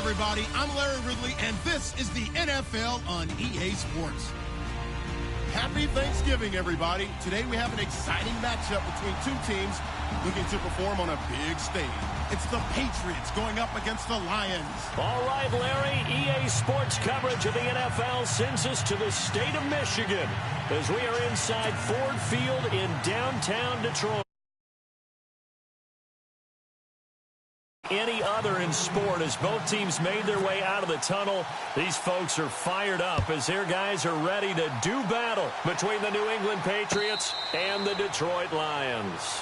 everybody. I'm Larry Ridley, and this is the NFL on EA Sports. Happy Thanksgiving, everybody. Today we have an exciting matchup between two teams looking to perform on a big stage. It's the Patriots going up against the Lions. All right, Larry, EA Sports coverage of the NFL sends us to the state of Michigan as we are inside Ford Field in downtown Detroit. Any other in sport as both teams made their way out of the tunnel. These folks are fired up as their guys are ready to do battle between the New England Patriots and the Detroit Lions.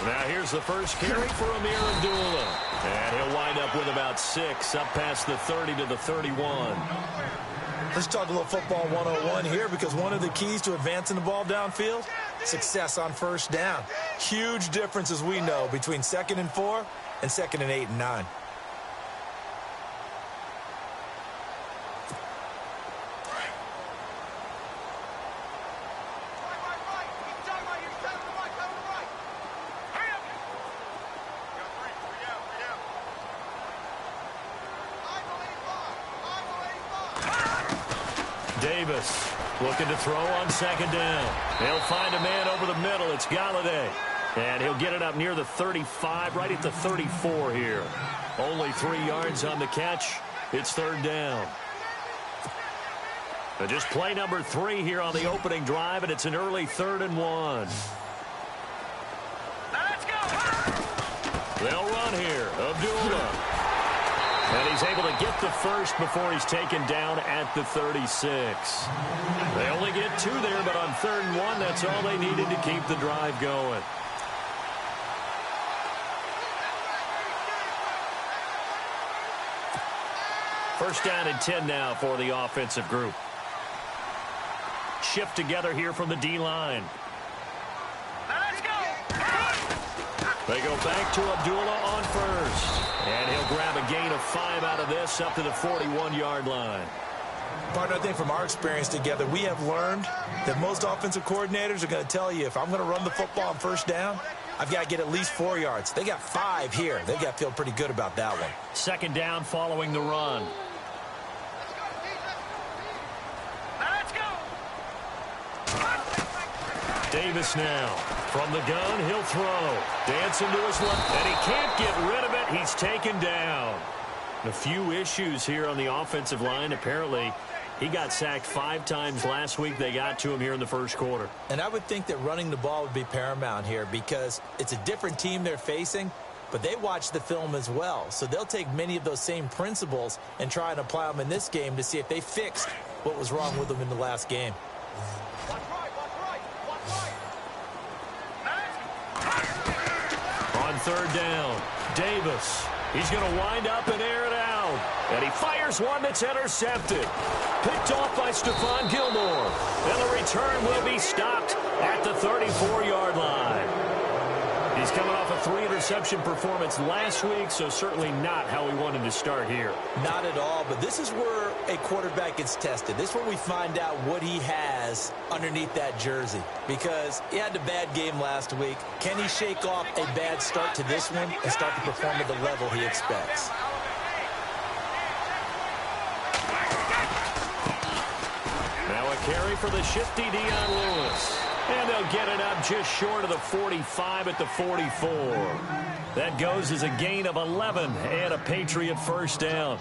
Now here's the first carry for Amir Abdullah. And he'll wind up with about 6 up past the 30 to the 31. Let's talk a little football 101 here, because one of the keys to advancing the ball downfield, success on first down. Huge difference, as we know, between 2nd and 4 and 2nd and 8 and 9. Davis looking to throw on 2nd down. They'll find a man over the middle. It's Galladay. And he'll get it up near the 35, right at the 34 here. Only 3 yards on the catch. It's 3rd down. And just play number 3 here on the opening drive, and it's an early 3rd and 1. Let's go. They'll run here. Abdullah. And he's able to get the first before he's taken down at the 36. They only get 2 there, but on 3rd and 1, that's all they needed to keep the drive going. First down and 10 now for the offensive group. Shift together here from the D-line. Let's go. They go back to Abdullah on first. And he'll grab a gain of 5 out of this up to the 41-yard line. Partner, I think from our experience together, we have learned that most offensive coordinators are going to tell you, if I'm going to run the football on first down, I've got to get at least 4 yards. They got 5 here. They've got to feel pretty good about that one. 2nd down following the run. Let's go. Davis now. From the gun, he'll throw. Dancing to his left, and he can't get rid of it. He's taken down. A few issues here on the offensive line. Apparently, he got sacked 5 times last week. They got to him here in the first quarter. And I would think that running the ball would be paramount here, because it's a different team they're facing, but they watch the film as well. So they'll take many of those same principles and try and apply them in this game to see if they fixed what was wrong with them in the last game. On 3rd down, Davis. He's going to wind up and air it out. And he fires one that's intercepted. Picked off by Stephon Gilmore. And the return will be stopped at the 34-yard line. coming off a 3-interception performance last week, so certainly not how he wanted to start here. Not at all, but this is where a quarterback gets tested. This is where we find out what he has underneath that jersey, because he had a bad game last week. Can he shake off a bad start to this one and start to perform at the level he expects? Now a carry for the shifty Dion Lewis. And they'll get it up just short of the 45 at the 44. That goes as a gain of 11 and a Patriot first down.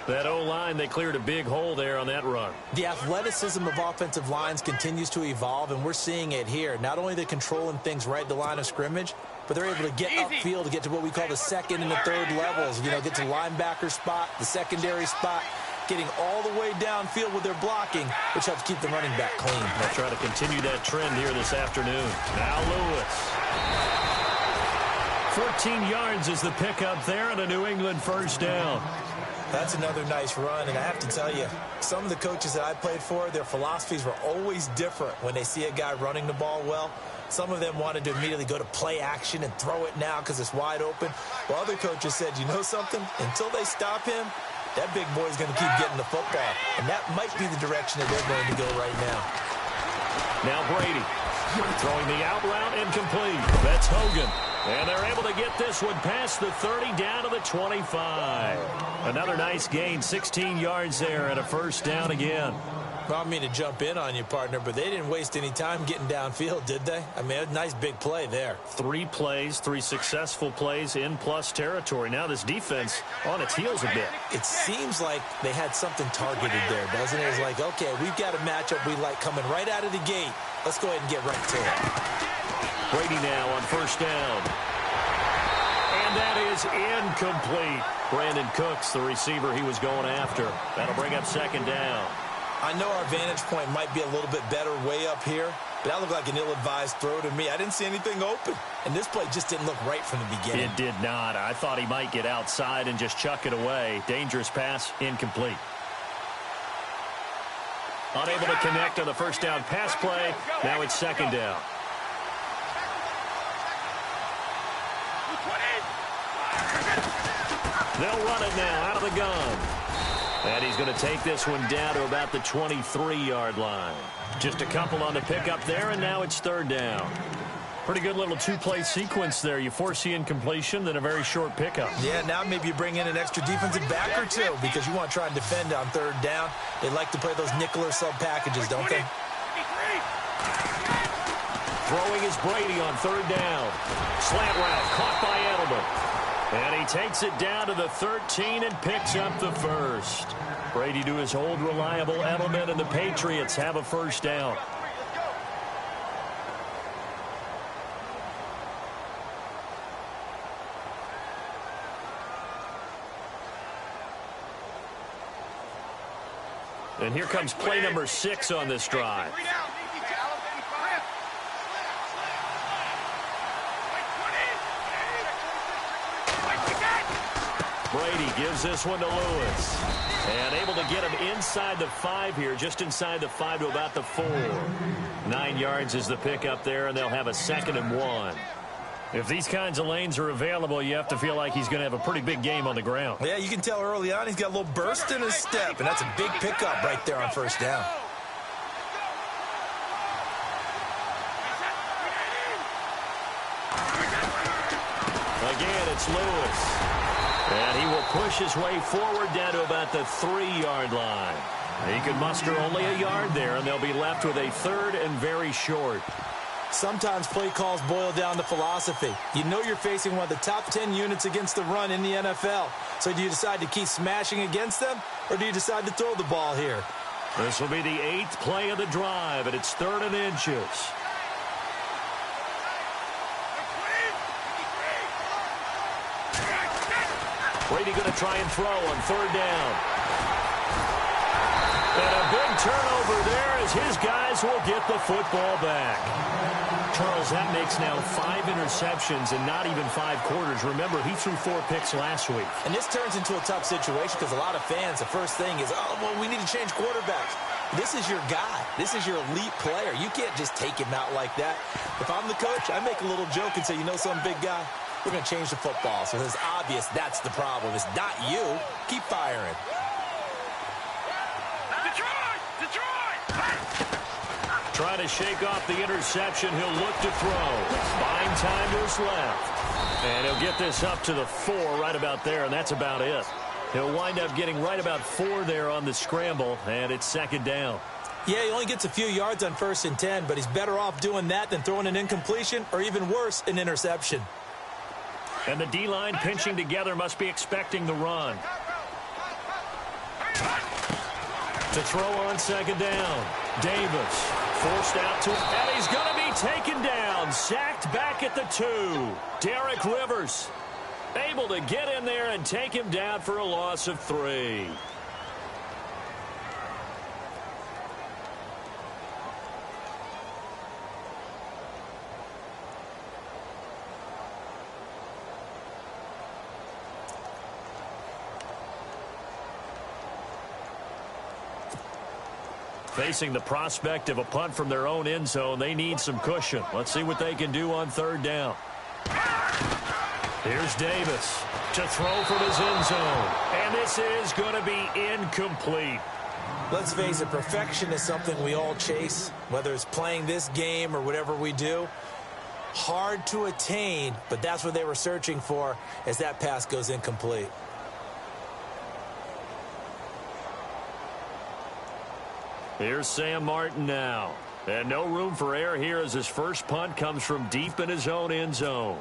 That O-line, they cleared a big hole there on that run. The athleticism of offensive lines continues to evolve, and we're seeing it here. Not only they're controlling things right at the line of scrimmage, but they're able to get upfield to get to what we call the second and the third levels. You know, get to linebacker spot, the secondary spot, getting all the way downfield with their blocking, which helps keep the running back clean. They'll try to continue that trend here this afternoon. Now Lewis. 14 yards is the pickup there and a New England first down. That's another nice run, and I have to tell you, some of the coaches that I played for, their philosophies were always different when they see a guy running the ball well. Some of them wanted to immediately go to play action and throw it now because it's wide open. While other coaches said, you know something? Until they stop him, that big boy's going to keep getting the football. And that might be the direction that they're going to go right now. Now Brady throwing the out route incomplete. That's Hogan. And they're able to get this one past the 30 down to the 25. Another nice gain, 16 yards there and a first down again. Well, I mean to jump in on you, partner, but they didn't waste any time getting downfield, did they? I mean, a nice big play there. 3 plays, 3 successful plays in plus territory. Now this defense on its heels a bit. It seems like they had something targeted there, doesn't it? It's like, okay, we've got a matchup we like coming right out of the gate. Let's go ahead and get right to it. Brady now on first down. And that is incomplete. Brandon Cooks, the receiver he was going after. That'll bring up second down. I know our vantage point might be a little bit better way up here, but that looked like an ill-advised throw to me. I didn't see anything open, and this play just didn't look right from the beginning. It did not. I thought he might get outside and just chuck it away. Dangerous pass, incomplete. Unable to connect on the first down pass play. Now it's second down. They'll run it now out of the gun. And he's going to take this one down to about the 23-yard line. Just a couple on the pickup there, and now it's third down. Pretty good little 2-play sequence there. You force the incompletion, then a very short pickup. Yeah, now maybe you bring in an extra defensive back or two because you want to try and defend on third down. They like to play those nickel or sub packages, don't they? Throwing is Brady on third down. Slant route caught by Edelman. And he takes it down to the 13 and picks up the first. Brady to his old reliable Edelman, and the Patriots have a first down. And here comes play number 6 on this drive. Brady gives this one to Lewis. And able to get him inside the 5 here, just inside the 5 to about the 4. 9 yards is the pickup there, and they'll have a second and 1. If these kinds of lanes are available, you have to feel like he's going to have a pretty big game on the ground. Yeah, you can tell early on he's got a little burst in his step, and that's a big pickup right there on first down. Again, it's Lewis. And he will push his way forward down to about the 3-yard line. He could muster only a yard there, and they'll be left with a third and very short. Sometimes play calls boil down to philosophy. You know you're facing one of the top 10 units against the run in the NFL. So do you decide to keep smashing against them, or do you decide to throw the ball here? This will be the 8th play of the drive, and it's 3rd and inches. Brady going to try and throw on third down. And a big turnover there as his guys will get the football back. Charles, that makes now 5 interceptions in not even 5 quarters. Remember, he threw 4 picks last week. And this turns into a tough situation because a lot of fans, the first thing is, oh, well, we need to change quarterbacks. This is your guy. This is your elite player. You can't just take him out like that. If I'm the coach, I make a little joke and say, you know something, big guy? We're going to change the football. So it's obvious that's the problem. It's not you. Keep firing. Trying to shake off the interception. He'll look to throw. Buying time to his left. And he'll get this up to the 4 right about there, and that's about it. He'll wind up getting right about 4 there on the scramble, and it's second down. Yeah, he only gets a few yards on 1st and 10, but he's better off doing that than throwing an incompletion or even worse, an interception. And the D-line pinching together must be expecting the run. To throw on second down. Davis forced out to, and he's going to be taken down. Sacked back at the 2. Derek Rivers able to get in there and take him down for a loss of 3. Facing the prospect of a punt from their own end zone, they need some cushion. Let's see what they can do on 3rd down. Here's Davis to throw from his end zone. And this is going to be incomplete. Let's face it, perfection is something we all chase, whether it's playing this game or whatever we do. Hard to attain, but that's what they were searching for as that pass goes incomplete. Here's Sam Martin now. And no room for error here as his first punt comes from deep in his own end zone.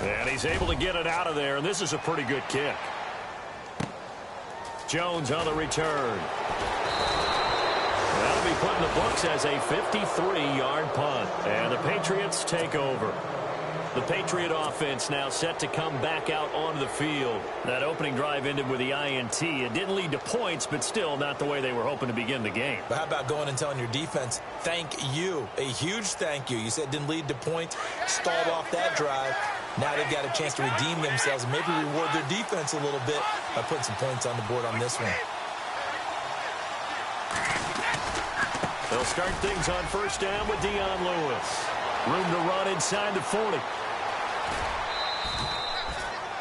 And he's able to get it out of there, and this is a pretty good kick. Jones on the return. That'll be put in the books as a 53-yard punt. And the Patriots take over. The Patriot offense now set to come back out onto the field. That opening drive ended with the INT. It didn't lead to points, but still not the way they were hoping to begin the game. But how about going and telling your defense, thank you, a huge thank you. You said it didn't lead to points, stalled off that drive. Now they've got a chance to redeem themselves and maybe reward their defense a little bit by putting some points on the board on this one. They'll start things on 1st down with Dion Lewis. Room to run inside the 40.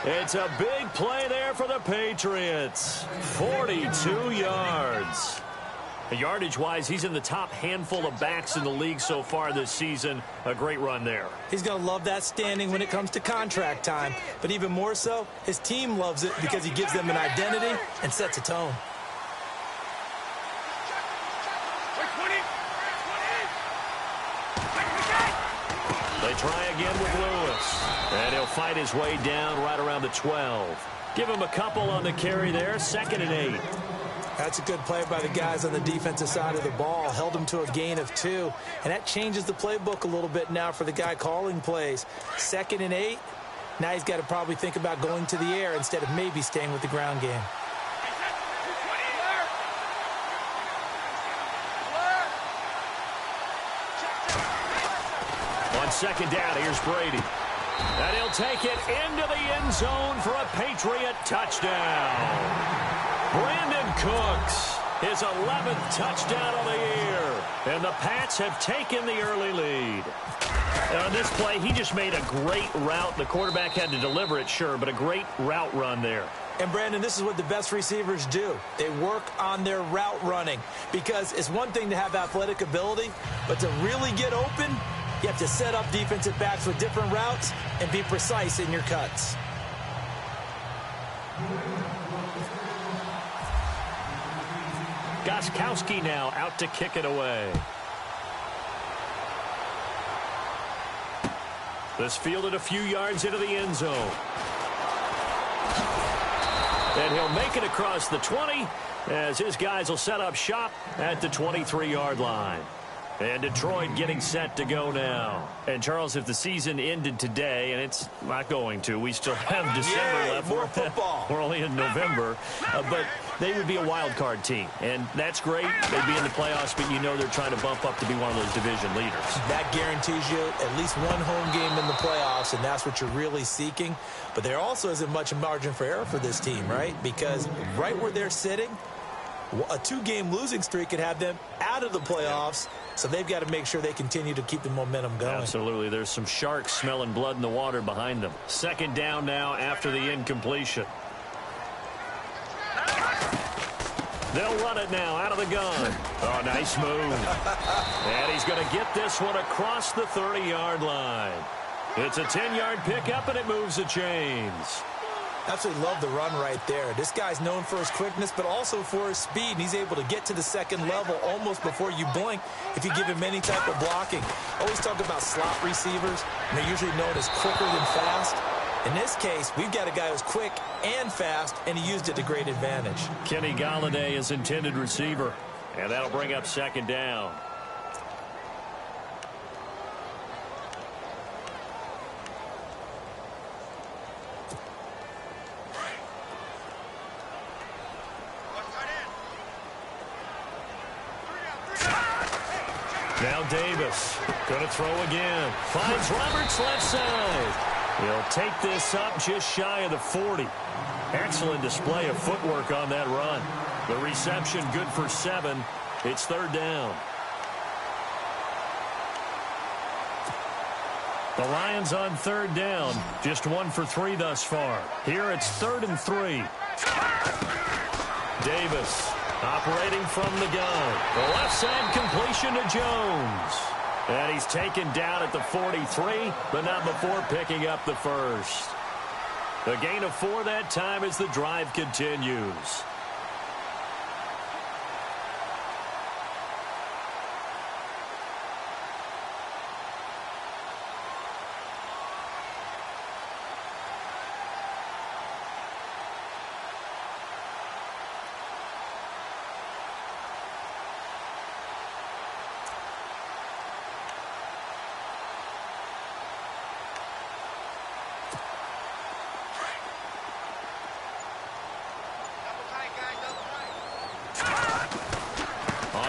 It's a big play there for the Patriots. 42 yards. Yardage-wise, he's in the top handful of backs in the league so far this season. A great run there. He's going to love that standing when it comes to contract time. But even more so, his team loves it because he gives them an identity and sets a tone. They try again with Lewis. And he'll fight his way down right around the 12. Give him a couple on the carry there. 2nd and 8. That's a good play by the guys on the defensive side of the ball. Held him to a gain of 2. And that changes the playbook a little bit now for the guy calling plays. 2nd and 8. Now he's got to probably think about going to the air instead of maybe staying with the ground game. On 2nd down, here's Brady. And he'll take it into the end zone for a Patriot touchdown. Brandon Cooks, his 11th touchdown of the year. And the Pats have taken the early lead. And on this play, he just made a great route. The quarterback had to deliver it, sure, but a great route run there. And, Brandon, this is what the best receivers do. They work on their route running because it's one thing to have athletic ability, but to really get open, you have to set up defensive backs with different routes and be precise in your cuts. Gostkowski now out to kick it away. This fielded a few yards into the end zone. And he'll make it across the 20 as his guys will set up shop at the 23-yard line. And Detroit getting set to go now. And, Charles, if the season ended today, and it's not going to, we still have December left. More football. We're only in November. But they would be a wild card team, and that's great. They'd be in the playoffs, but you know they're trying to bump up to be one of those division leaders. That guarantees you at least one home game in the playoffs, and that's what you're really seeking. But there also isn't much margin for error for this team, right? Because right where they're sitting, a 2-game losing streak could have them out of the playoffs, so they've got to make sure they continue to keep the momentum going. Absolutely. There's some sharks smelling blood in the water behind them. Second down now after the incompletion. They'll run it now out of the gun. Oh, nice move. And he's going to get this one across the 30-yard line. It's a 10-yard pickup, and it moves the chains. Absolutely love the run right there. This guy's known for his quickness, but also for his speed. And he's able to get to the second level almost before you blink if you give him any type of blocking. Always talk about slot receivers, and they're usually known as quicker than fast. In this case, we've got a guy who's quick and fast, and he used it to great advantage. Kenny Galladay is intended receiver, and that'll bring up second down. Now Davis, going to throw again. Finds Roberts left side. He'll take this up just shy of the 40. Excellent display of footwork on that run. The reception good for 7. It's third down. The Lions on third down. Just 1 for 3 thus far. Here it's 3rd and 3. Davis operating from the gun. The left side completion to Jones. And he's taken down at the 43, but not before picking up the first. The gain of 4 that time as the drive continues.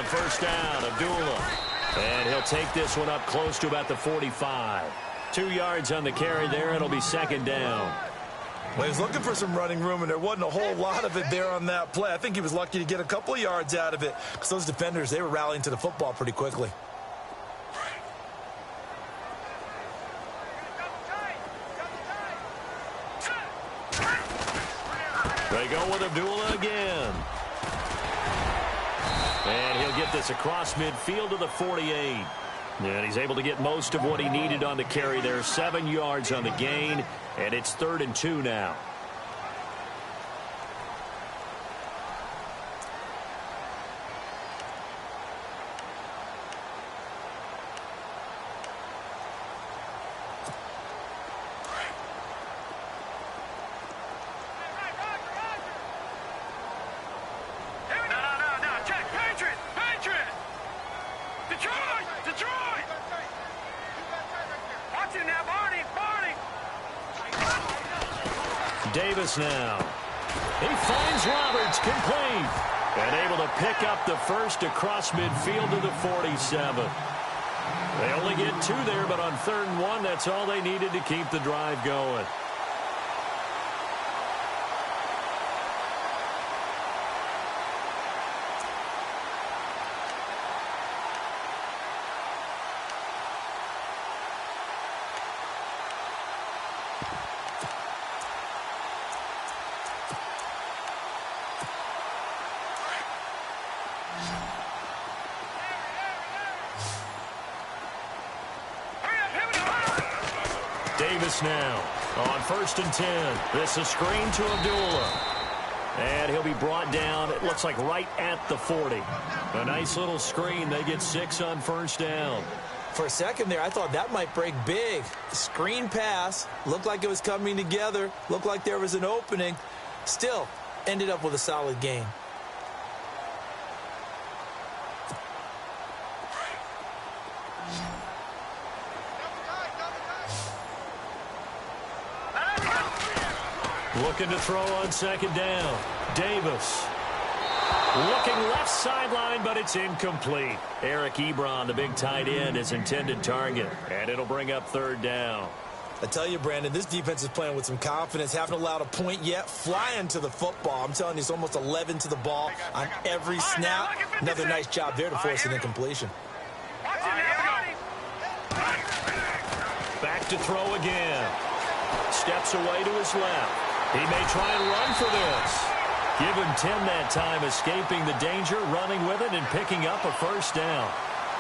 First down, Abdullah. And he'll take this one up close to about the 45. 2 yards on the carry there. It'll be second down. Well, he was looking for some running room, and there wasn't a whole lot of it there on that play. I think he was lucky to get a couple of yards out of it because those defenders, they were rallying to the football pretty quickly. They go with Abdullah again. And he'll get this across midfield to the 48. And he's able to get most of what he needed on the carry there. 7 yards on the gain, and it's 3rd and 2 now. Davis now. He finds Roberts complete. And able to pick up the first across midfield to the 47. They only get 2 there, but on 3rd and 1, that's all they needed to keep the drive going. Davis now on 1st and 10. This is screen to Abdullah. And he'll be brought down, it looks like right at the 40. A nice little screen. They get 6 on 1st down. For a second there, I thought that might break big. Screen pass. Looked like it was coming together. Looked like there was an opening. Still, ended up with a solid gain. Looking to throw on 2nd down. Davis. Looking left sideline, but it's incomplete. Eric Ebron, the big tight end, is intended target. And it'll bring up third down. I tell you, Brandon, this defense is playing with some confidence. Haven't allowed a point yet. Flying to the football. I'm telling you, it's almost 11 to the ball on every snap. Another nice job there to force an incompletion. Back to throw again. Steps away to his left. He may try and run for this. Give him 10 that time, escaping the danger, running with it, and picking up a first down.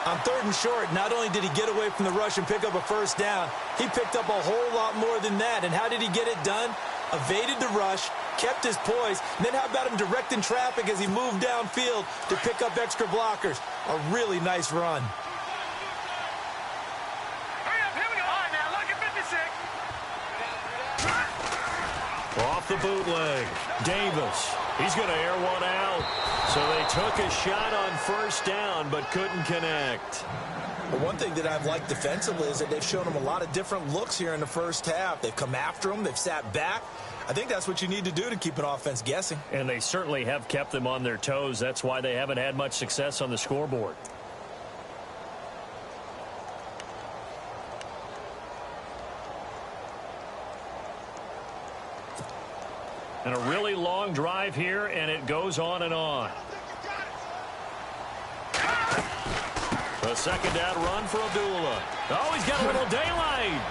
On 3rd and short, not only did he get away from the rush and pick up a first down, he picked up a whole lot more than that. And how did he get it done? Evaded the rush, kept his poise, and then how about him directing traffic as he moved downfield to pick up extra blockers? A really nice run. Off the bootleg. Davis. He's going to air one out. So they took a shot on first down, but couldn't connect. Well, one thing that I've liked defensively is that they've shown him a lot of different looks here in the first half. They've come after him. They've sat back. I think that's what you need to do to keep an offense guessing. And they certainly have kept them on their toes. That's why they haven't had much success on the scoreboard. And a really long drive here, and it goes on and on. A second down run for Abdullah. Oh, he's got a little daylight.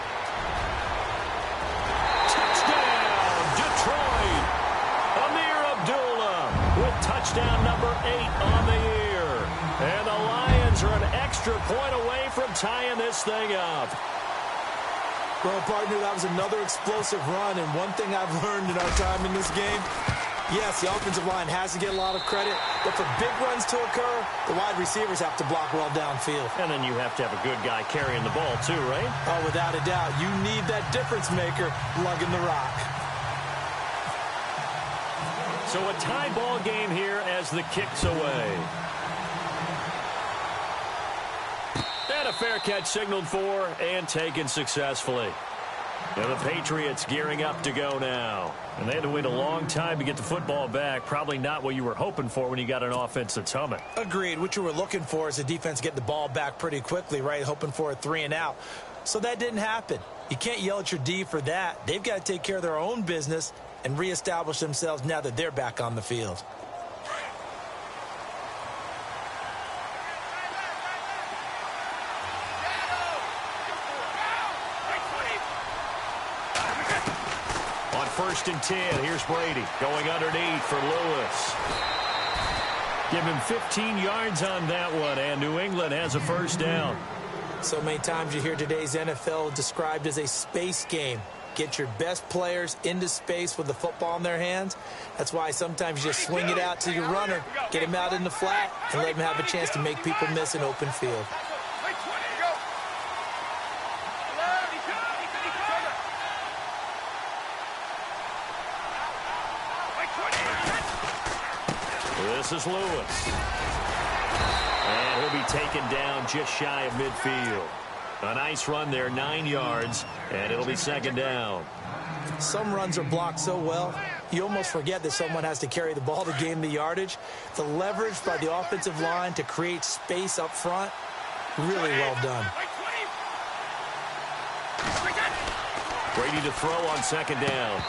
Touchdown, Detroit. Amir Abdullah with touchdown number 8 on the year. And the Lions are an extra point away from tying this thing up. Well, partner, that was another explosive run, and one thing I've learned in our time in this game, yes, the offensive line has to get a lot of credit, but for big runs to occur, the wide receivers have to block well downfield. And then you have to have a good guy carrying the ball too, right? Oh, without a doubt. You need that difference maker lugging the rock. So a tie ball game here as the kick's away. And a fair catch signaled for and taken successfully. And the Patriots gearing up to go now. And they had to wait a long time to get the football back. Probably not what you were hoping for when you got an offense that's humming. Agreed. What you were looking for is the defense getting the ball back pretty quickly, right? Hoping for a 3 and out. So that didn't happen. You can't yell at your D for that. They've got to take care of their own business and reestablish themselves now that they're back on the field. First and 10. Here's Brady going underneath for Lewis. Give him 15 yards on that one, and New England has a first down. So many times you hear today's NFL described as a space game. Get your best players into space with the football in their hands. That's why sometimes you just swing it out to your runner, get him out in the flat, and let him have a chance to make people miss an open field. This is Lewis. And he'll be taken down just shy of midfield. A nice run there, 9 yards, and it'll be second down. Some runs are blocked so well, you almost forget that someone has to carry the ball to gain the yardage. The leverage by the offensive line to create space up front, really well done. Brady to throw on second down.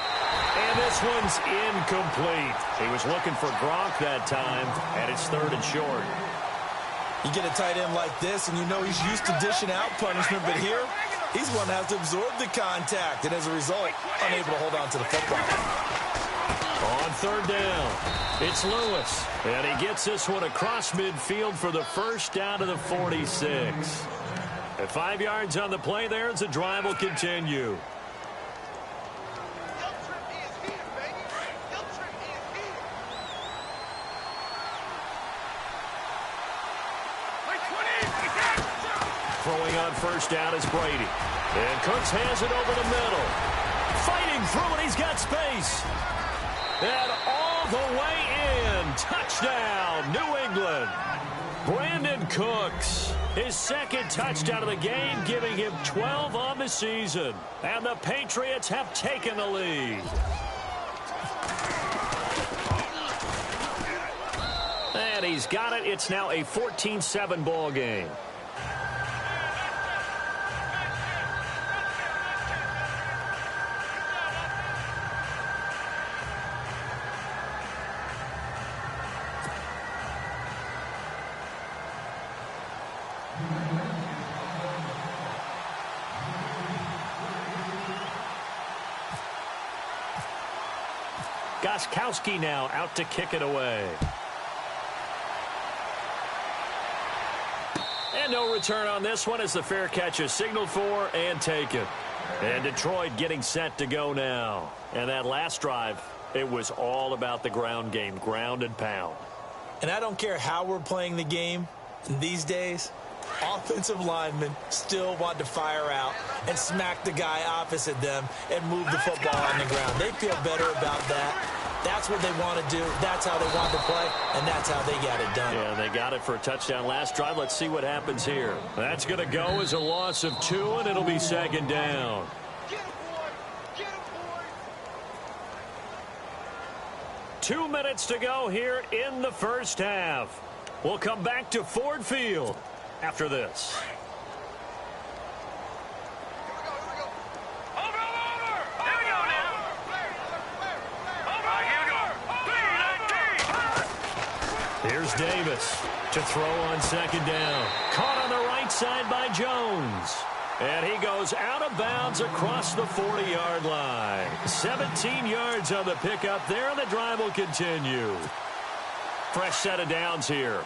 And this one's incomplete. He was looking for Gronk that time, and it's third and short. You get a tight end like this, and you know he's used to dishing out punishment, but here, he's one that has to absorb the contact, and as a result, unable to hold on to the football. On third down, it's Lewis, and he gets this one across midfield for the first down to the 46. At 5 yards on the play there, as the drive will continue. Throwing on first down is Brady. And Cooks has it over the middle. Fighting through it, he's got space. And all the way in. Touchdown, New England. Brandon Cooks, his second touchdown of the game, giving him 12 on the season. And the Patriots have taken the lead. And he's got it. It's now a 14-7 ball game. Gostkowski now out to kick it away. And no return on this one as the fair catch is signaled for and taken. And Detroit getting set to go now. And that last drive, it was all about the ground game, ground and pound. And I don't care how we're playing the game these days, offensive linemen still want to fire out and smack the guy opposite them and move the football on the ground. They feel better about that. That's what they want to do. That's how they want to play, and that's how they got it done. Yeah, they got it for a touchdown last drive. Let's see what happens here. That's going to go as a loss of 2, and it'll be second down. Get him, boy. Get him, boy. 2 minutes to go here in the first half. We'll come back to Ford Field after this. Here's Davis to throw on second down. Caught on the right side by Jones. And he goes out of bounds across the 40-yard line. 17 yards on the pickup there, and the drive will continue. Fresh set of downs here.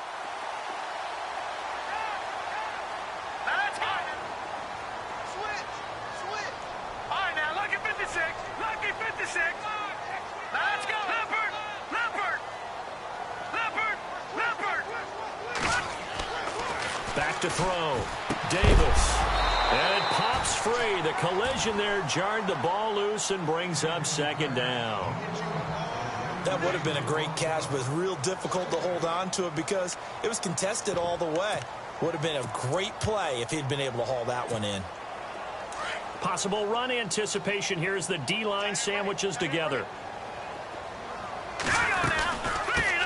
Back to throw. Davis. And it pops free. The collision there jarred the ball loose and brings up second down. That would have been a great catch, but it's real difficult to hold on to it because it was contested all the way. Would have been a great play if he'd been able to haul that one in. Possible run anticipation here as the D-line sandwiches together.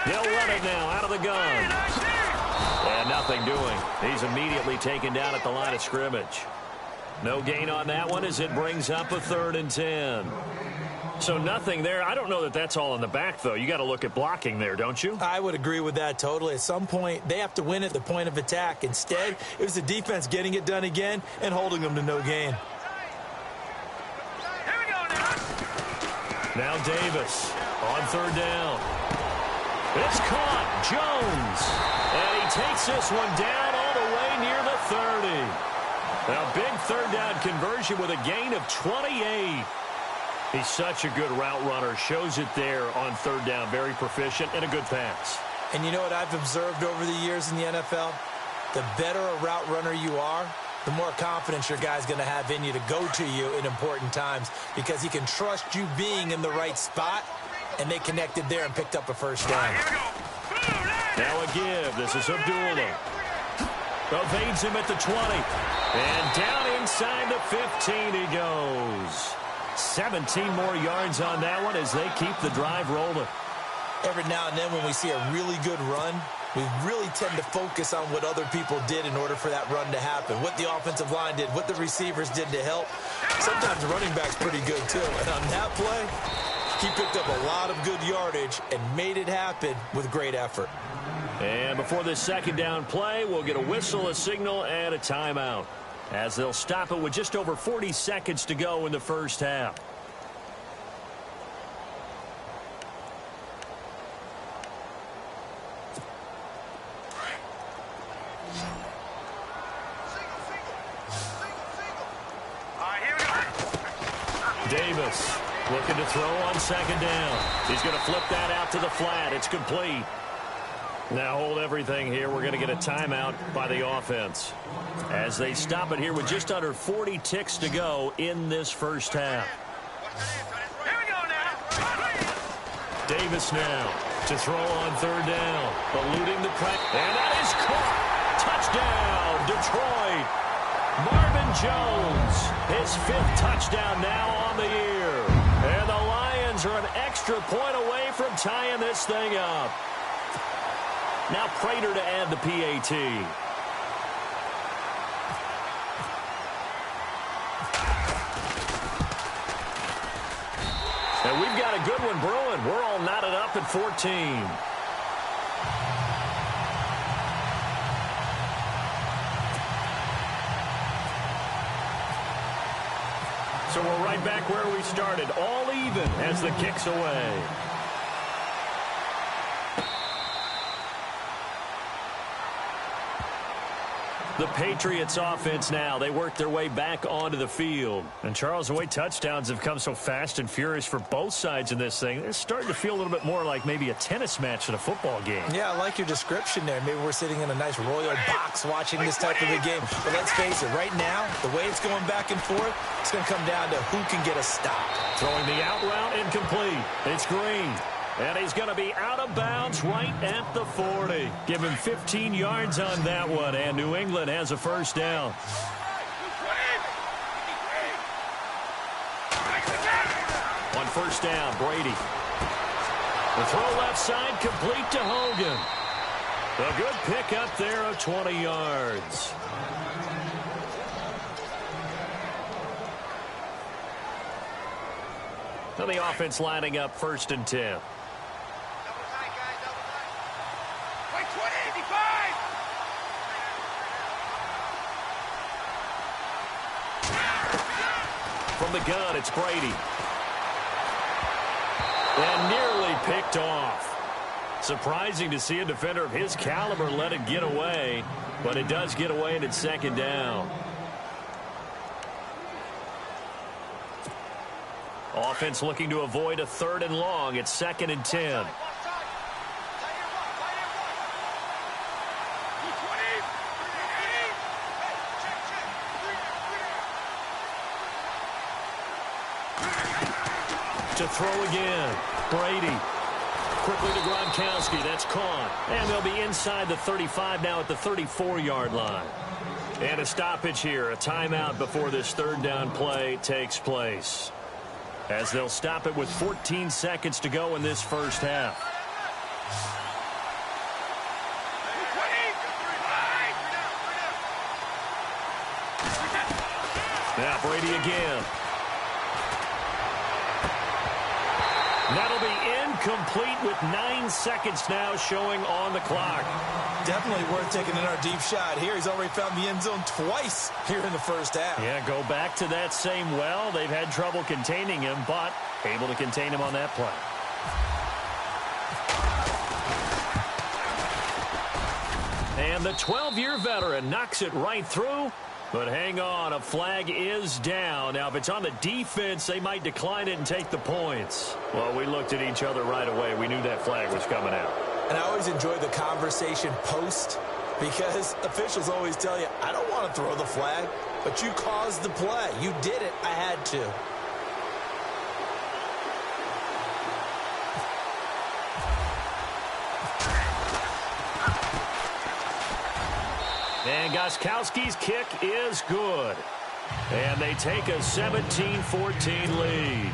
They'll run it now out of the gun. And nothing doing. He's immediately taken down at the line of scrimmage. No gain on that one as it brings up a 3rd and 10. So nothing there. I don't know that that's all in the back, though. You got to look at blocking there, don't you? I would agree with that totally. At some point, they have to win at the point of attack. Instead, it was the defense getting it done again and holding them to no gain. Here we go now. Now Davis on 3rd down. It's caught. Jones. And he takes this one down all the way near the 30. A big 3rd down conversion with a gain of 28. He's such a good route runner. Shows it there on 3rd down. Very proficient and a good pass. And you know what I've observed over the years in the NFL? The better a route runner you are, the more confidence your guy's going to have in you to go to you in important times because he can trust you being in the right spot, and they connected there and picked up a 1st down. Now a give. This is Abdullah. Evades him at the 20. And down inside the 15 he goes. 17 more yards on that one as they keep the drive rolling. Every now and then when we see a really good run, we really tend to focus on what other people did in order for that run to happen, what the offensive line did, what the receivers did to help. Sometimes the running back's pretty good too. And on that play, he picked up a lot of good yardage and made it happen with great effort. And before this 2nd down play, we'll get a whistle, a signal, and a timeout, as they'll stop it with just over 40 seconds to go in the first half. Davis looking to throw on 2nd down. He's going to flip that out to the flat. It's complete. Now hold everything here. We're going to get a timeout by the offense as they stop it here with just under 40 ticks to go in this first half. Here we go now. Davis now to throw on 3rd down. Eluding the press. And that is caught. Touchdown, Detroit. Marvin Jones, his 5th touchdown now on the year. And the Lions are an extra point away from tying this thing up. Now Prater to add the PAT. And we've got a good one brewing. We're all knotted up at 14. So we're right back where we started, all even as the kick's away. The Patriots offense now. They work their way back onto the field. And, Charles, the way touchdowns have come so fast and furious for both sides in this thing, it's starting to feel a little bit more like maybe a tennis match than a football game. Yeah, I like your description there. Maybe we're sitting in a nice royal box watching this type of a game. But let's face it, right now, the way it's going back and forth, it's going to come down to who can get a stop. Throwing the out route incomplete. It's Green. And he's going to be out of bounds right at the 40. Give him 15 yards on that one, and New England has a first down. On first down, Brady. The throw left side, complete to Hogan. A good pick up there of 20 yards. So the offense lining up 1st and 10. From the gun, it's Brady. And nearly picked off. Surprising to see a defender of his caliber let it get away, but it does get away and it's 2nd down. Offense looking to avoid a 3rd and long. It's 2nd and 10. To throw again. Brady. Quickly to Gronkowski. That's caught. And they'll be inside the 35 now at the 34-yard line. And a stoppage here. A timeout before this 3rd down play takes place. As they'll stop it with 14 seconds to go in this first half. Now Brady again. That'll be incomplete with 9 seconds now showing on the clock. Definitely worth taking another deep shot here. He's already found the end zone twice here in the first half. Yeah, go back to that same well. They've had trouble containing him, but able to contain him on that play. And the 12-year veteran knocks it right through. But hang on, a flag is down. Now, if it's on the defense, they might decline it and take the points. Well, we looked at each other right away. We knew that flag was coming out. And I always enjoy the conversation post because officials always tell you, I don't want to throw the flag, but you caused the play. You did it. I had to. And Gostkowski's kick is good. And they take a 17-14 lead.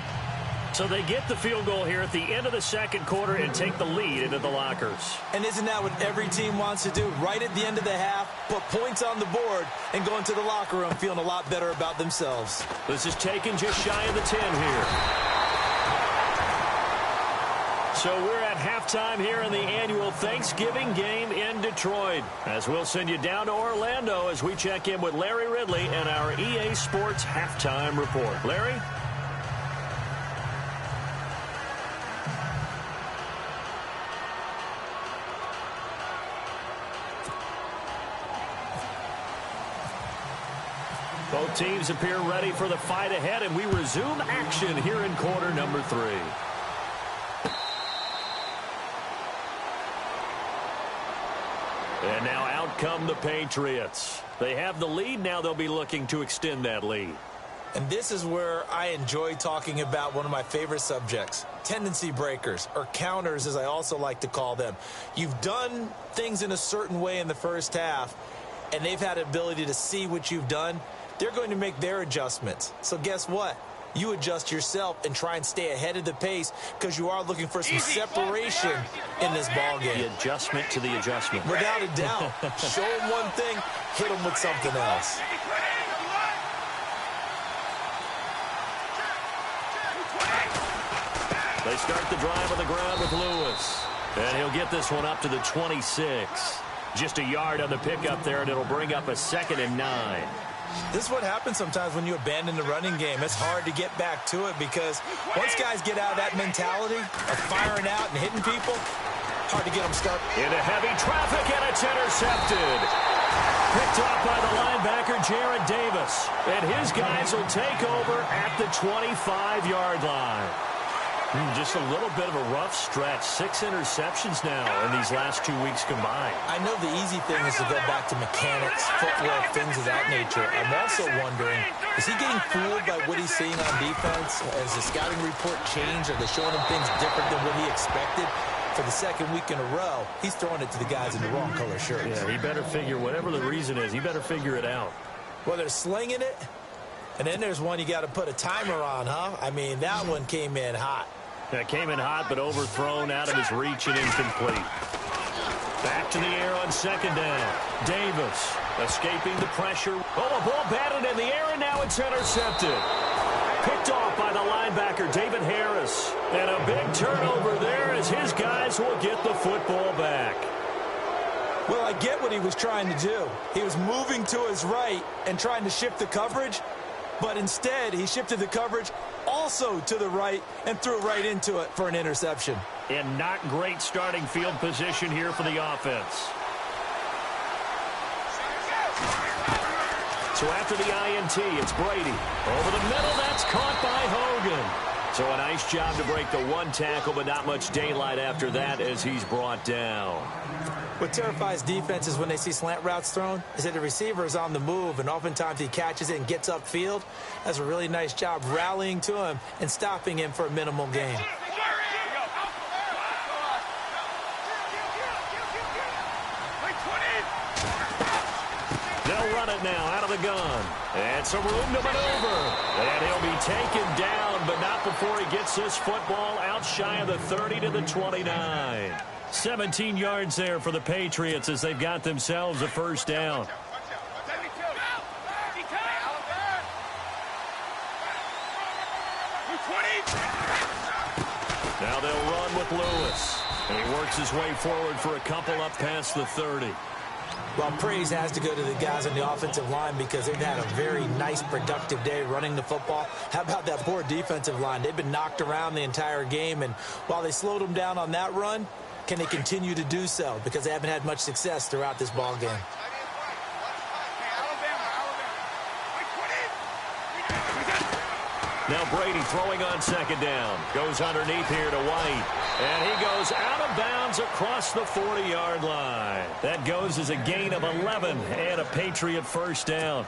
So they get the field goal here at the end of the 2nd quarter and take the lead into the lockers. And isn't that what every team wants to do? Right at the end of the half, put points on the board and go into the locker room feeling a lot better about themselves. This is taken just shy of the 10 here. So we're at halftime here in the annual Thanksgiving game in Detroit. As we'll send you down to Orlando as we check in with Larry Ridley and our EA Sports halftime report. Larry? Both teams appear ready for the fight ahead, and we resume action here in quarter number 3. And now out come the Patriots. They have the lead. Now they'll be looking to extend that lead. And this is where I enjoy talking about one of my favorite subjects, tendency breakers, or counters as I also like to call them. You've done things in a certain way in the first half, and they've had the ability to see what you've done. They're going to make their adjustments. So guess what? you adjust yourself and try and stay ahead of the pace because you are looking for some separation in this ball game. The adjustment to the adjustment. Without a doubt. Show them one thing, hit them with something else. They start the drive on the ground with Lewis. And he'll get this one up to the 26. Just a yard on the pickup there, and it'll bring up a 2nd and 9. This is what happens sometimes when you abandon the running game. It's hard to get back to it because once guys get out of that mentality of firing out and hitting people, hard to get them started. Into heavy traffic, and it's intercepted. Picked off by the linebacker, Jared Davis. And his guys will take over at the 25-yard line. Just a little bit of a rough stretch. 6 interceptions now in these last 2 weeks combined. I know the easy thing is to go back to mechanics, footwork, things of that nature. I'm also wondering, is he getting fooled by what he's seeing on defense? Has the scouting report changed? Are they showing him things different than what he expected? For the second week in a row, he's throwing it to the guys in the wrong color shirts. Yeah, he better figure, whatever the reason is, he better figure it out. Well, they're slinging it, and then there's one you got to put a timer on, huh? I mean, that one came in hot. That came in hot, but overthrown, out of his reach and incomplete. Back to the air on 2nd down. Davis escaping the pressure. Oh, a ball batted in the air, and now it's intercepted. Picked off by the linebacker, David Harris. And a big turnover there as his guys will get the football back. Well, I get what he was trying to do. He was moving to his right and trying to shift the coverage, but instead he shifted the coverage also to the right and threw right into it for an interception. And not great starting field position here for the offense. So after the INT, it's Brady. Over the middle, that's caught by Hogan. So a nice job to break the one tackle, but not much daylight after that as he's brought down. What terrifies defenses when they see slant routes thrown is that the receiver is on the move, and oftentimes he catches it and gets upfield. That's a really nice job rallying to him and stopping him for a minimal gain. They'll run it now out of the gun. And some room to maneuver. And he'll be taken down, but not before he gets this football out shy of the 30 to the 29. 17 yards there for the Patriots as they've got themselves a first down. Now they'll run with Lewis. And he works his way forward for a couple up past the 30. Well, praise has to go to the guys on the offensive line because they've had a very nice, productive day running the football. How about that poor defensive line? They've been knocked around the entire game, and while they slowed them down on that run, can they continue to do so? Because they haven't had much success throughout this ball game. Now Brady throwing on 2nd down. Goes underneath here to White. And he goes out of bounds across the 40-yard line. That goes as a gain of 11 and a Patriot first down.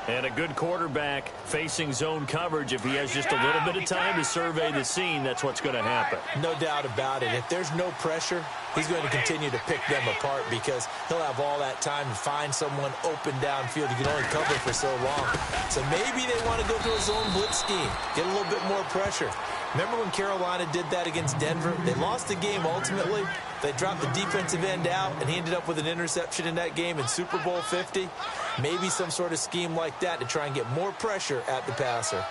And a good quarterback facing zone coverage. If he has just a little bit of time to survey the scene, that's what's going to happen. No doubt about it. If there's no pressure, he's going to continue to pick them apart because he'll have all that time to find someone open downfield. You can only cover for so long. So maybe they want to go to a zone blitz scheme, get a little bit more pressure. Remember when Carolina did that against Denver? They lost the game ultimately. They dropped the defensive end out, and he ended up with an interception in that game in Super Bowl 50. Maybe some sort of scheme like that to try and get more pressure at the passer.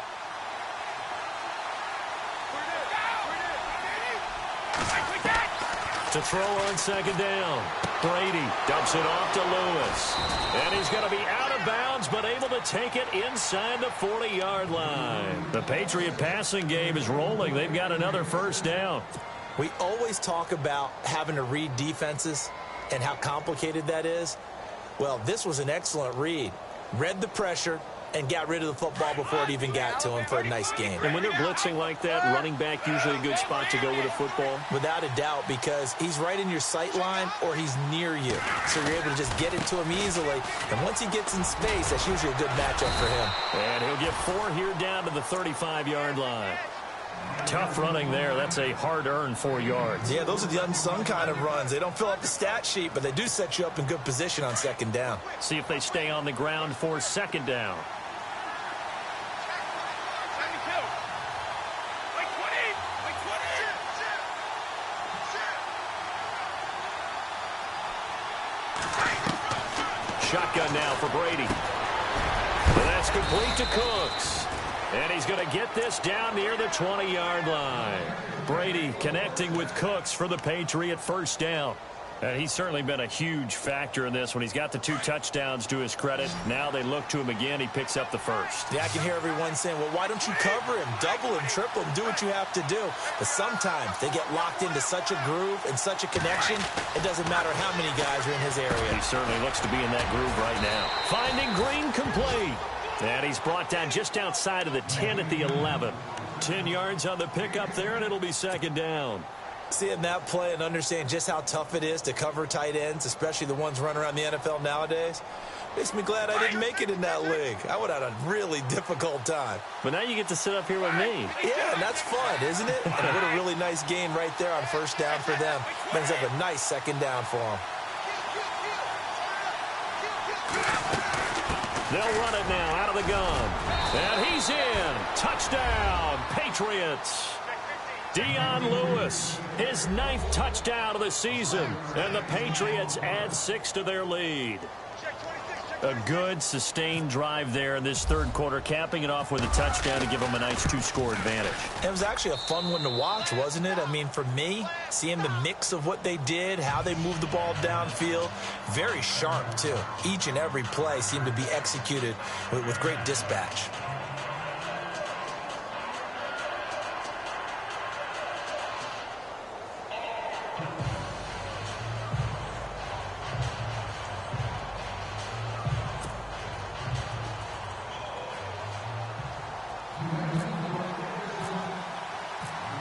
To throw on 2nd down. Brady dumps it off to Lewis. And he's going to be out of bounds, but able to take it inside the 40-yard line. The Patriot passing game is rolling. They've got another first down. We always talk about having to read defenses and how complicated that is. Well, this was an excellent read. Read the pressure and got rid of the football before it even got to him for a nice game. And when they're blitzing like that, running back usually a good spot to go with a football? Without a doubt, because he's right in your sight line or he's near you. So you're able to just get it to him easily. And once he gets in space, that's usually a good matchup for him. And he'll get 4 here down to the 35-yard line. Tough running there. That's a hard-earned 4 yards. Yeah, those are the unsung kind of runs. They don't fill up the stat sheet, but they do set you up in good position on 2nd down. See if they stay on the ground for 2nd down. Shotgun now for Brady. And that's complete to Cooks. And he's going to get this down near the 20-yard line. Brady connecting with Cooks for the Patriot first down. And he's certainly been a huge factor in this when he's got the 2 touchdowns to his credit. Now they look to him again. He picks up the first. Yeah, I can hear everyone saying, well, why don't you cover him, double him, triple him, do what you have to do. But sometimes they get locked into such a groove and such a connection, it doesn't matter how many guys are in his area. He certainly looks to be in that groove right now. Finding Green complete. And he's brought down just outside of the 10 at the 11. 10 yards on the pickup there, and it'll be second down. Seeing that play and understanding just how tough it is to cover tight ends, especially the ones running around the NFL nowadays, makes me glad I didn't make it in that league. I would have had a really difficult time. But now you get to sit up here with me. Yeah, and that's fun, isn't it? And what a really nice gain right there on first down for them. Brings up a nice second down for them. They'll run it now out of the gun. And he's in. Touchdown, Patriots. Dion Lewis, his 9th touchdown of the season. And the Patriots add 6 to their lead. A good, sustained drive there in this third quarter, capping it off with a touchdown to give them a nice 2-score advantage. It was actually a fun one to watch, wasn't it? I mean, for me, seeing the mix of what they did, how they moved the ball downfield, very sharp, too. Each and every play seemed to be executed with great dispatch.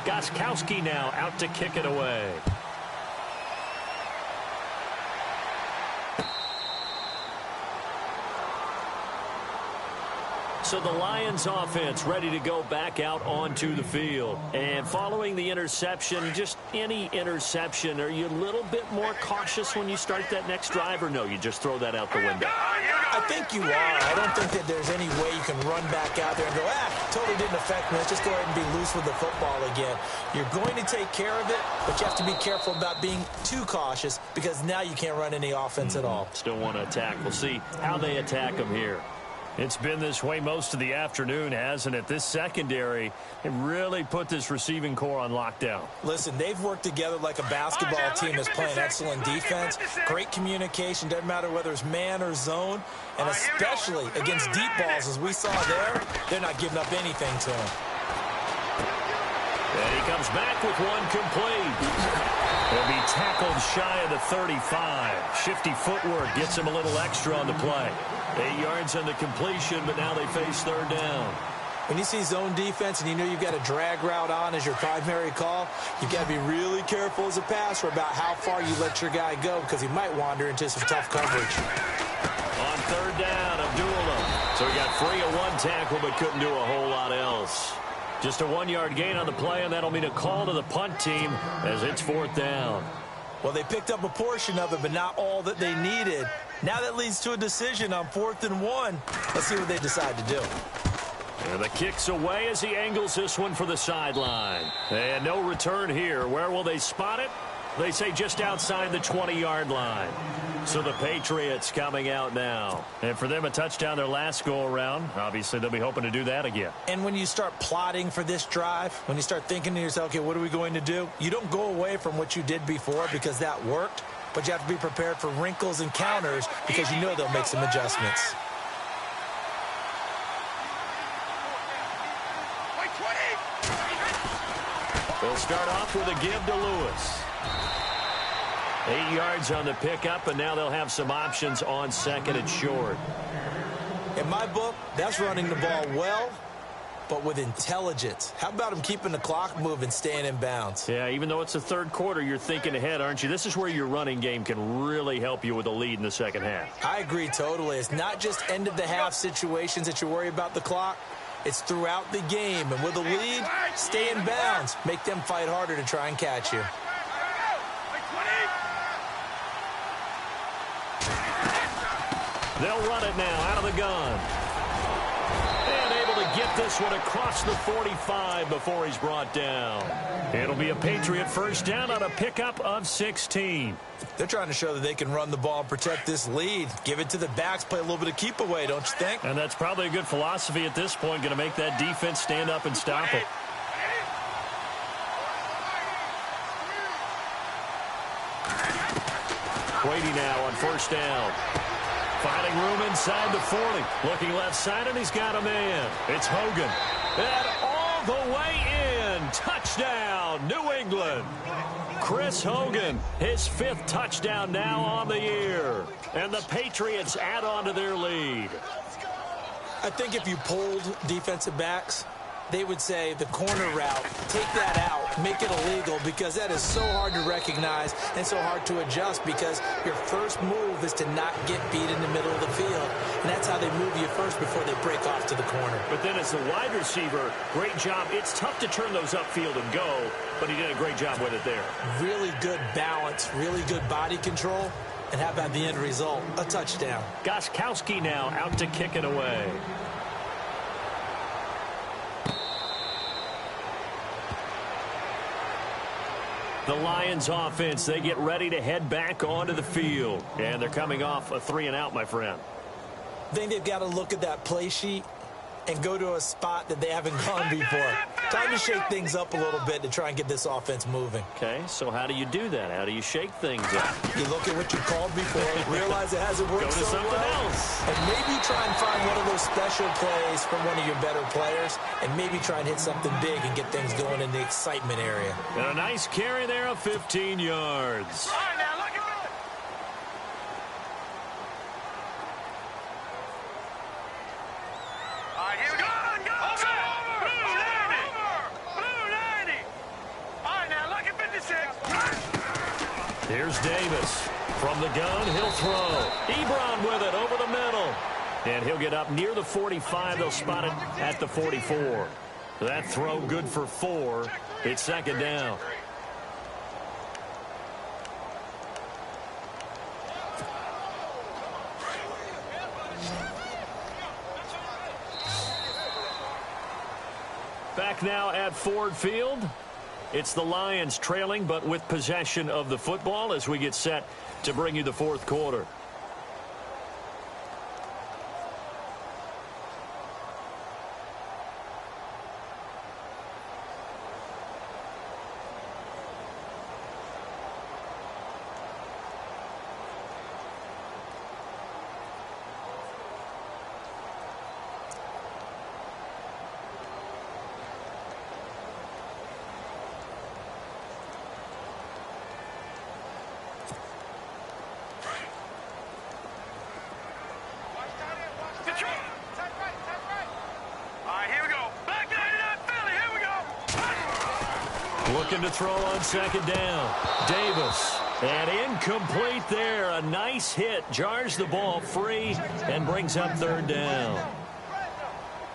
Gostkowski now out to kick it away. So the Lions offense ready to go back out onto the field. And following the interception, just any interception, are you a little bit more cautious when you start that next drive, or no, you just throw that out the window? I think you are. I don't think that there's any way you can run back out there and go, totally didn't affect me. Let's just go ahead and be loose with the football again. You're going to take care of it, but you have to be careful about being too cautious because now you can't run any offense at all. Still want to attack. We'll see how they attack them here. It's been this way most of the afternoon, hasn't it? This secondary, it really put this receiving core on lockdown. Listen, they've worked together like a basketball team that's playing excellent defense. Great communication, doesn't matter whether it's man or zone. And especially against deep balls, as we saw there, they're not giving up anything to him. And he comes back with one complete. He'll be tackled shy of the 35. Shifty footwork gets him a little extra on the play. 8 yards on the completion, but now they face third down. When you see zone defense and you know you've got a drag route on as your primary call, you've got to be really careful as a passer about how far you let your guy go because he might wander into some tough coverage. On third down, Abdullah. So he got free of one tackle but couldn't do a whole lot else. Just a 1-yard gain on the play, and that'll mean a call to the punt team as it's fourth down. Well, they picked up a portion of it, but not all that they needed. Now that leads to a decision on 4th and 1. Let's see what they decide to do. And the kick's away as he angles this one for the sideline. And no return here. Where will they spot it? They say just outside the 20-yard line. So the Patriots coming out now. And for them, a touchdown their last go-around. Obviously, they'll be hoping to do that again. And when you start plotting for this drive, when you start thinking to yourself, okay, what are we going to do? You don't go away from what you did before because that worked. But you have to be prepared for wrinkles and counters because you know they'll make some adjustments. They'll start off with a give to Lewis. 8 yards on the pickup, and now they'll have some options on second and short. In my book, that's running the ball well, but with intelligence. How about him keeping the clock moving, staying in bounds? Yeah, even though it's the third quarter, you're thinking ahead, aren't you? This is where your running game can really help you with a lead in the second half. I agree totally. It's not just end-of-the-half situations that you worry about the clock. It's throughout the game. And with a lead, stay in bounds. Make them fight harder to try and catch you. They'll run it now out of the gun. And able to get this one across the 45 before he's brought down. It'll be a Patriot first down on a pickup of 16. They're trying to show that they can run the ball and protect this lead. Give it to the backs, play a little bit of keep away, don't you think? And that's probably a good philosophy at this point, going to make that defense stand up and stop them. Brady now on first down. Finding room inside the 40. Looking left side, and he's got a man. It's Hogan. And all the way in. Touchdown, New England. Chris Hogan, his 5th touchdown now on the year. And the Patriots add on to their lead. I think if you polled defensive backs, they would say the corner route, take that out, make it illegal, because that is so hard to recognize and so hard to adjust, because your first move is to not get beat in the middle of the field. And that's how they move you first before they break off to the corner. But then as the wide receiver, great job. It's tough to turn those upfield and go, but he did a great job with it there. Really good balance, really good body control. And how about the end result? A touchdown. Gostkowski now out to kick it away. The Lions offense, they get ready to head back onto the field. And they're coming off a 3-and-out, my friend. I think they've got to look at that play sheet and go to a spot that they haven't gone before. Time to shake things up a little bit to try and get this offense moving. Okay, so how do you do that? How do you shake things up? You look at what you called before, realize it hasn't worked so well, else. and maybe try and find one of those special plays from one of your better players, and maybe try and hit something big and get things going in the excitement area. And a nice carry there of 15 yards. All right, now, look at me. All right, here we go. Blue 90. Blue 90. All right, now, look at 56. Here's Davis. From the gun, he'll throw. Ebron with it over the middle. And he'll get up near the 45. They'll spot it at the 44. That throw good for 4. It's second down. Back now at Ford Field. It's the Lions trailing, but with possession of the football as we get set to bring you the fourth quarter. Looking to throw on second down. Davis. And incomplete there. A nice hit. Jars the ball free and brings up third down.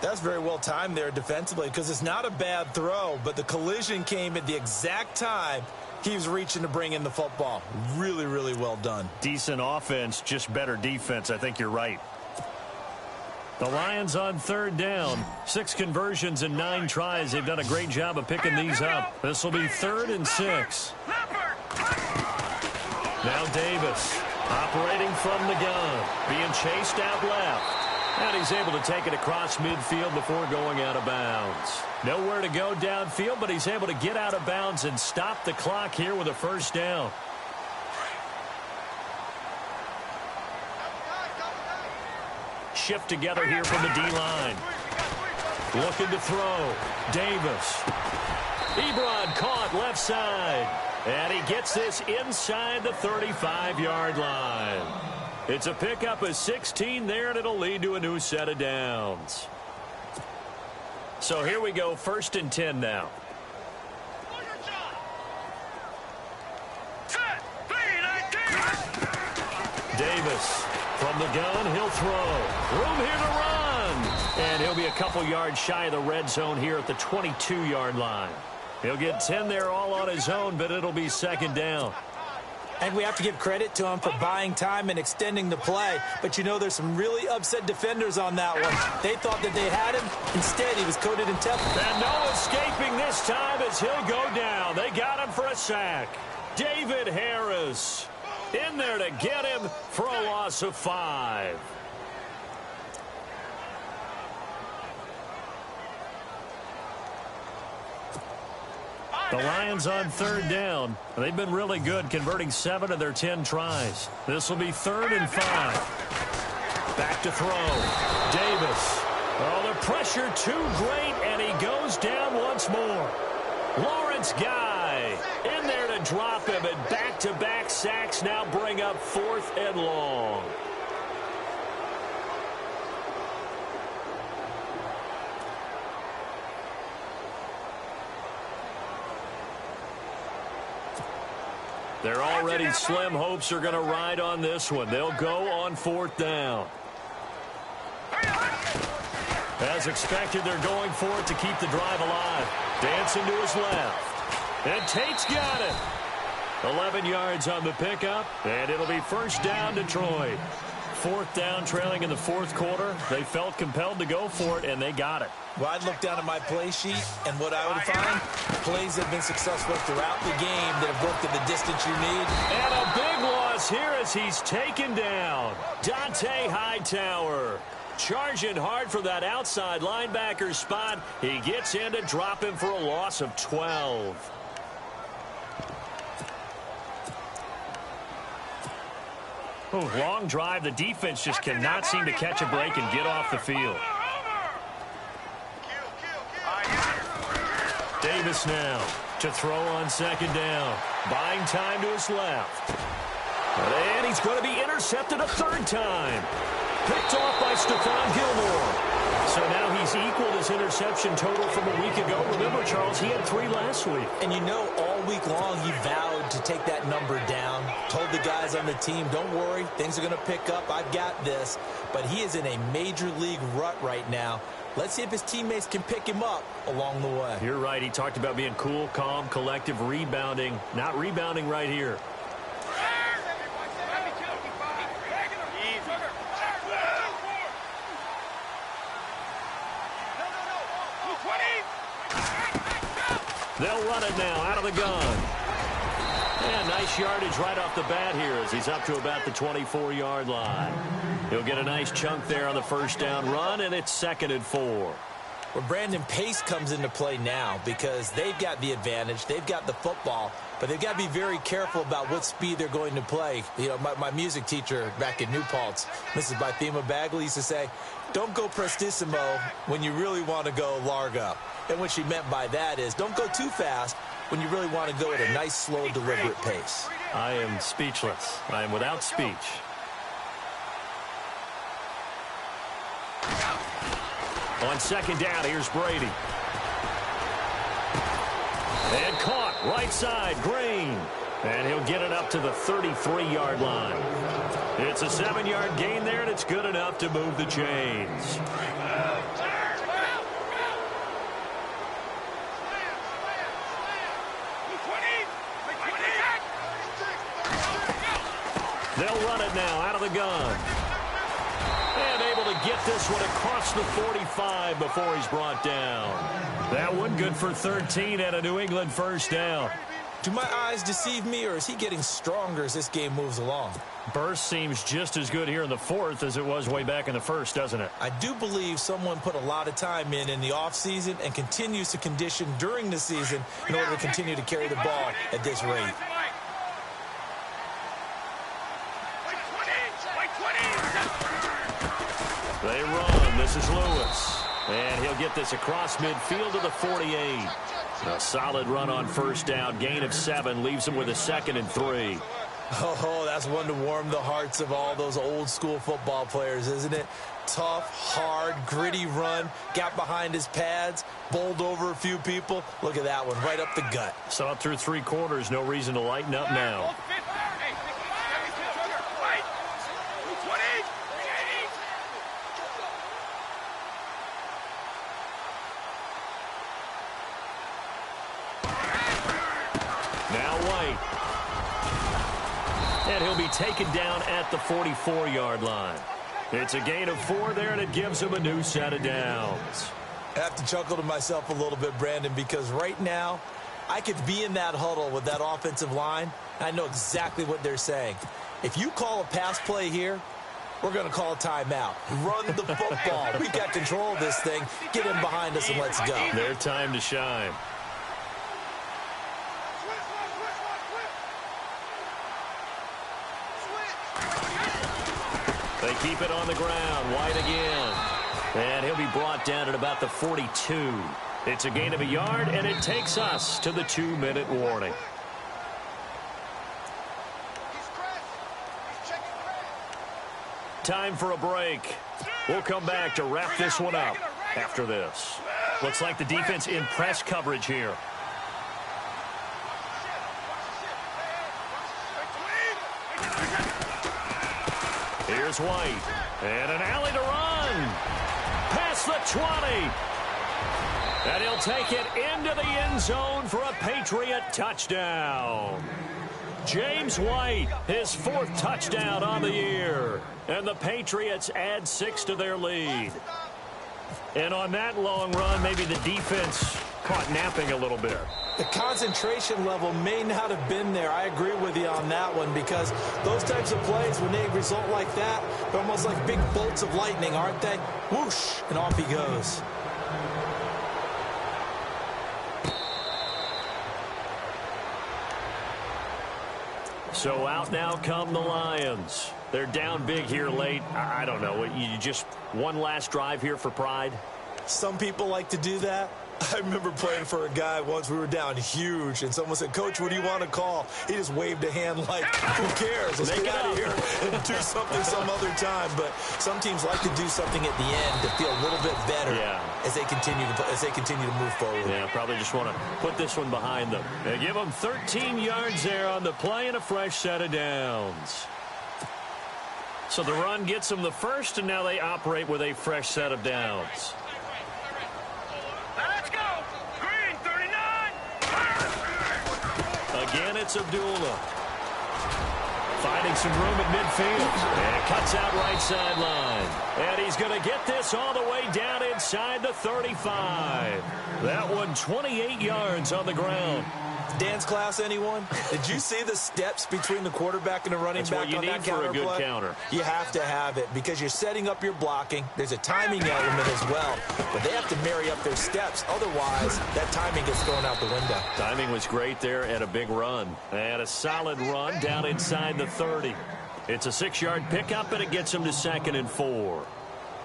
That's very well timed there defensively, because it's not a bad throw, but the collision came at the exact time he was reaching to bring in the football. Really, really well done. Decent offense, just better defense. I think you're right. The Lions on third down. 6 conversions and 9 tries. They've done a great job of picking these up. This will be 3rd and 6. Now Davis operating from the gun. Being chased out left. And he's able to take it across midfield before going out of bounds. Nowhere to go downfield, but he's able to get out of bounds and stop the clock here with a first down. Shift together here from the D-line. Looking to throw. Davis. Ebron caught left side. And he gets this inside the 35-yard line. It's a pickup of 16 there, and it'll lead to a new set of downs. So here we go, 1st and 10 now. Davis. From the gun, he'll throw. Room here to run. And he'll be a couple yards shy of the red zone here at the 22-yard line. He'll get 10 there all on his own, but it'll be second down. And we have to give credit to him for buying time and extending the play. But, you know, there's some really upset defenders on that one. They thought that they had him. Instead, he was coated in Teflon. And no escaping this time as he'll go down. They got him for a sack. David Harris in there to get him for a loss of 5. The Lions on 3rd down. They've been really good, converting 7 of their 10 tries. This will be 3rd and 5. Back to throw. Davis. Oh, the pressure too great, and he goes down once more. Lawrence Guy in there to drop him, and back-to-back sacks now bring up 4th and long. They're already slim hopes are going to ride on this one. They'll go on 4th down. As expected, they're going for it to keep the drive alive. Dancing to his left. And Tate's got it. 11 yards on the pickup, and it'll be 1st down, Detroit. 4th down, trailing in the 4th quarter. They felt compelled to go for it, and they got it. Well, I'd look down at my play sheet, and what I would find, plays that have been successful throughout the game that have worked at the distance you need. And a big loss here as he's taken down. Dante Hightower charging hard for that outside linebacker spot. He gets in to drop him for a loss of 12. Oh, long drive. The defense just cannot seem to catch a break and get off the field. Davis now to throw on 2nd down. Buying time to his left. And he's going to be intercepted a 3rd time. Picked off by Stephon Gilmore. So now he's equaled his interception total from a week ago. Remember, Charles, he had 3 last week. And you know, all week long he vowed to take that number down. Told the guys on the team, don't worry, things are going to pick up. I've got this. But he is in a major league rut right now. Let's see if his teammates can pick him up along the way. You're right. He talked about being cool, calm, collective, rebounding. Not rebounding right here. They'll run it now out of the gun. And nice yardage right off the bat here as he's up to about the 24-yard line. He'll get a nice chunk there on the 1st down run, and it's 2nd and 4. Well, Brandon, pace comes into play now because they've got the advantage. They've got the football, but they've got to be very careful about what speed they're going to play. You know, my music teacher back in New Paltz, Mrs. Bythema Bagley, used to say, don't go prestissimo when you really want to go largo. And what she meant by that is don't go too fast when you really want to go at a nice, slow, deliberate pace. I am speechless. I am without speech. On 2nd down, here's Brady. And caught right side, Green. And he'll get it up to the 33-yard line. It's a 7-yard gain there, and it's good enough to move the chains. They'll run it now out of the gun. And able to get this one across the 45 before he's brought down. That one good for 13 and a New England 1st down. Do my eyes deceive me, or is he getting stronger as this game moves along? Burst seems just as good here in the 4th as it was way back in the 1st, doesn't it? I do believe someone put a lot of time in the offseason and continues to condition during the season in order to continue to carry the ball at this rate. They run. This is Lewis. And he'll get this across midfield to the 48. A solid run on 1st down. Gain of 7 leaves him with a 2nd and 3. Oh, that's one to warm the hearts of all those old school football players, isn't it? Tough, hard, gritty run. Got behind his pads, bowled over a few people. Look at that one, right up the gut. Saw it through 3 quarters. No reason to lighten up now. And he'll be taken down at the 44-yard line. It's a gain of 4 there, and it gives him a new set of downs. I have to chuckle to myself a little bit, Brandon, because right now I could be in that huddle with that offensive line, and I know exactly what they're saying. If you call a pass play here, we're going to call a timeout. Run the football. We've got control of this thing. Get him behind us and let's go. Their time to shine. They keep it on the ground. White again. And he'll be brought down at about the 42. It's a gain of a yard, and it takes us to the 2-minute warning. Time for a break. We'll come back to wrap this one up after this. Looks like the defense in press coverage here. Here's White. And an alley to run. Past the 20. And he'll take it into the end zone for a Patriot touchdown. James White, his 4th touchdown on the year. And the Patriots add 6 to their lead. And on that long run, maybe the defense caught napping a little bit. The concentration level may not have been there. I agree with you on that one, because those types of plays, when they result like that, they're almost like big bolts of lightning, aren't they? Whoosh, and off he goes. So out now come the Lions. They're down big here late. I don't know. You just one last drive here for pride? Some people like to do that. I remember playing for a guy once. We were down huge, and someone said, "Coach, what do you want to call?" He just waved a hand like, who cares? Let's get out of here and do something some other time. But some teams like to do something at the end to feel a little bit better as they continue to move forward. Yeah, probably just want to put this one behind them. They give them 13 yards there on the play and a fresh set of downs. So the run gets them the first, and now they operate with a fresh set of downs. Again, it's Abdullah. Finding some room at midfield. And cuts out right sideline. And he's going to get this all the way down inside the 35. That one 28 yards on the ground. Dance class, anyone? Did you see the steps between the quarterback and the running back on that counter play? That's what you need for a good counter. You have to have it because you're setting up your blocking. There's a timing element as well, but they have to marry up their steps. Otherwise, that timing gets thrown out the window. Timing was great there and a big run. And a solid run down inside the 30. It's a 6-yard pickup, and it gets them to 2nd and 4.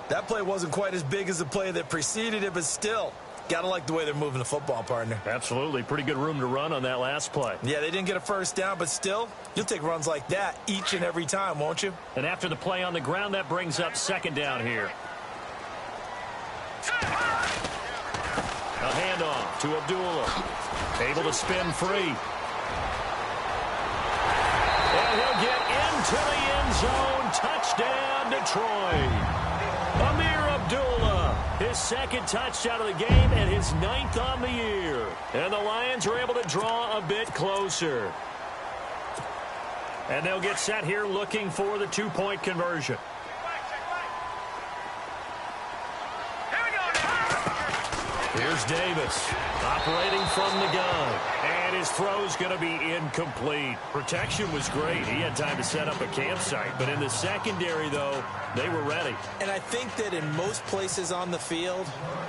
That play wasn't quite as big as the play that preceded it, but still, got to like the way they're moving the football, partner. Absolutely. Pretty good room to run on that last play. Yeah, they didn't get a first down, but still, you'll take runs like that each and every time, won't you? And after the play on the ground, that brings up 2nd down here. A handoff to Abdullah. Able to spin free. And he'll get into the end zone. Touchdown, Detroit. Amir Abdullah, his 2nd touchdown of the game and his 9th on the year. And the Lions are able to draw a bit closer. And they'll get set here looking for the 2-point conversion. Here's Davis, operating from the gun. And his throw's going to be incomplete. Protection was great. He had time to set up a campsite. But in the secondary, though, they were ready. And I think that in most places on the field,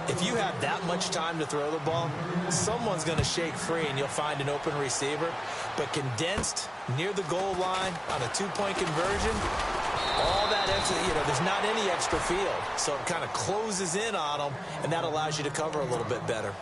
if you have that much time to throw the ball, someone's going to shake free and you'll find an open receiver. But condensed near the goal line on a 2-point conversion, all that extra, there's not any extra field. So it kind of closes in on them, and that allows you to cover a little bit better.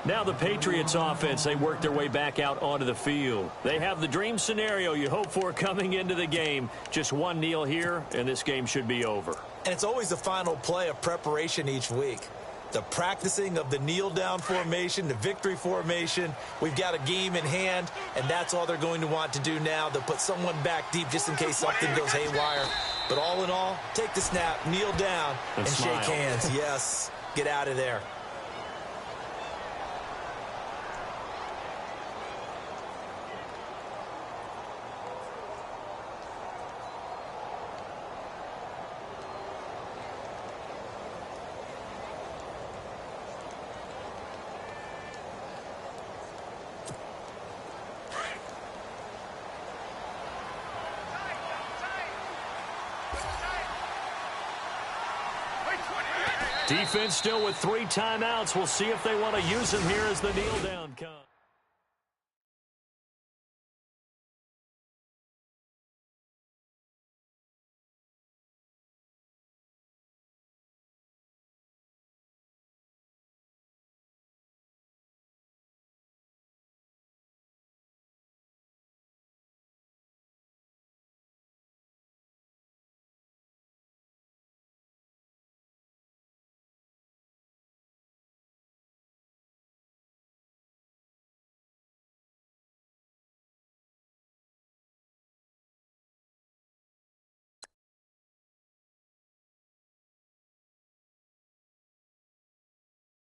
Now the Patriots offense, they work their way back out onto the field. They have the dream scenario you hope for coming into the game. Just one kneel here, and this game should be over. And it's always the final play of preparation each week. The practicing of the kneel-down formation, the victory formation. We've got a game in hand, and that's all they're going to want to do now. They'll put someone back deep just in case something goes haywire. But all in all, take the snap, kneel down, and shake hands. Yes, get out of there. Defense still with 3 timeouts. We'll see if they want to use them here as the kneel down comes.